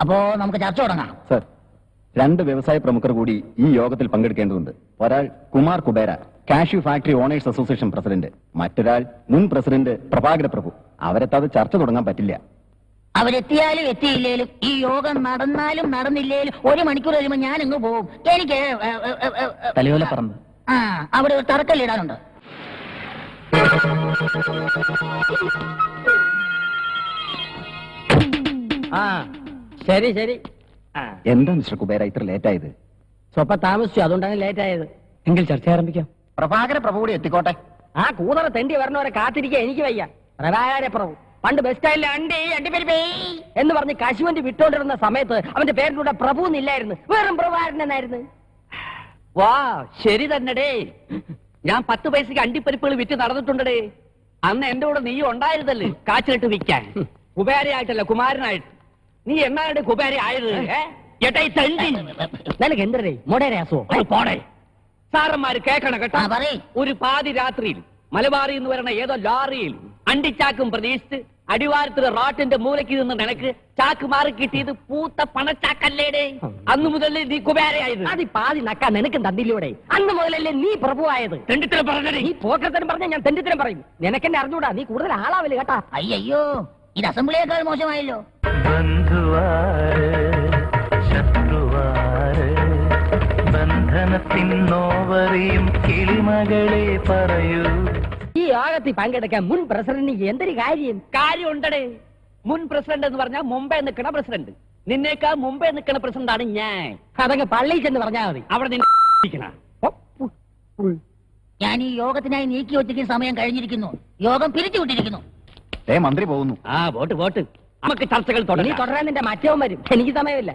അപ്പോ നമുക്ക് ചർച്ച തുടങ്ങാം. സർ, രണ്ട് വ്യവസായ പ്രമുഖർ കൂടി ഈ യോഗത്തിൽ പങ്കെടുക്കേണ്ടതുണ്ട്. ഒരാൾ Kumar Kubera, cashew factory owners association president. മറ്റൊരാൾ മുൻ പ്രസിഡന്റ് പ്രഭാകര പ്രഭു. അവരെത്താതെ ചർച്ച തുടങ്ങാൻ പറ്റില്ല. അവരെത്തിയാലും എത്തിയില്ലേലും ഈ യോഗം നടന്നാലും നടന്നില്ലേലും 1 മണിക്കൂർ കഴിയുമ്പോൾ ഞാൻ ഇങ്ങ് പോവും. എനിക്ക് തലയോലപ്പറമ്പ് അവിടെ ഒരു തറക്കല്ലിടാനുണ്ട്. ശരി ശരി. എന്താ മിസ്റ്റർ കുബേര ഇത്ര ലേറ്റ് ആയത്? സ്വപ്പം താമസിച്ചു, അതുകൊണ്ടാണ് ലേറ്റ് ആയത്. എങ്കിൽ ചർച്ച ആരംഭിക്കാം. പ്രഭാകര പ്രഭു കൂടി എത്തിക്കോട്ടെ. ആ കൂതറ തെണ്ടി വരണവരെ കാത്തിരിക്കാൻ എനിക്ക് വയ്യ. പ്രഭാകര പ്രഭു പണ്ട് ബസ് സ്റ്റാൻഡിൽ അണ്ടിപ്പരിപ്പേ എന്ന് പറഞ്ഞ് കശുവണ്ടി വിട്ടോണ്ടിരുന്ന സമയത്ത് അവന്റെ പേരിലൂടെ പ്രഭു എന്നില്ലായിരുന്നു, വെറും പ്രഭാകരൻ എന്നായിരുന്നു. വാ ശരി തന്നെടേ. ഞാൻ 10 പൈസക്ക് അണ്ടിപ്പരിപ്പുകൾ വിറ്റ് നടന്നിട്ടുണ്ടേ. അന്ന് എന്റെ കൂടെ നീ ഉണ്ടായിരുന്നല്ലേ കാച്ചിലിട്ട് വിൽക്കാൻ. കുബേരയായിട്ടല്ല, കുമാരനായിട്ട്. നീ എന്നാണ് കുബേര ആയത്? ഏട്ടാ ഈ തണ്ടി നിനക്ക് എന്തരേ മൊടേരാസോ പോടെ. സാറന്മാര് കേക്കണം കേട്ടോ. പറയ്. ഒരു പാതി രാത്രിയിൽ മലബാറിൽ നിന്ന് വരണ ഏതോ ലോറിയിൽ അണ്ടിച്ചാക്കും പ്രതീക്ഷിച്ച് അടിവാരത്തിലെ റോട്ടിന്റെ മൂലയ്ക്ക് നിന്ന് നിനക്ക് ചാക്ക് മാറി കിട്ടിയത് പൂത്ത പണച്ചാക്കല്ലേടേ. അന്നു മുതലേ നീ കുബേരയായത്. അത് പാതി നക്കാൻ നിനക്കും തന്നില്ലൂടെ? അന്ന് മുതലല്ലേ നീ പ്രഭുവായത്? തെണ്ടിത്തരം പറഞ്ഞേ. നീ പോക്കത്തരം പറഞ്ഞ ഞാൻ തെണ്ടിത്തരം പറയും. നിനക്കെന്നെ അറിഞ്ഞൂടാ, നീ കൂടുതൽ ആളാവില്ല കേട്ടാ. അയ്യോ, ഇത് അസംബ്ലിയേക്കാൾ മോശമായല്ലോ. ബന്ധനത്തിന്നോവറിയും കിളിമകളെ പറയൂ. ഈ യോഗത്തിൽ പങ്കെടുക്കാൻ മുൻ പ്രസിഡന്റിന് എന്തൊരു കാര്യം ഉണ്ടടേ. മുൻ പ്രസിഡന്റ് എന്ന് പറഞ്ഞാൽ മുമ്പേ നിൽക്കണ പ്രസിഡന്റ്. നിന്നേക്കാൾ മുമ്പേ നിൽക്കണ പ്രസിഡന്റ് ആണ് ഞാൻ. അതങ്ങ് പള്ളിയിൽ ചെന്ന് പറഞ്ഞാൽ മതി. അവിടെ ഞാൻ ഈ യോഗത്തിനായി നീക്കി വെച്ചിരിക്കുന്ന സമയം കഴിഞ്ഞിരിക്കുന്നു. യോഗം പിരിച്ചുവിട്ടിരിക്കുന്നു. മന്ത്രി പോകുന്നു. വോട്ട് നമുക്ക് ചർച്ചകൾ തുടരാൻ നിന്റെ മറ്റവൻ വരും. എനിക്ക് സമയമില്ല.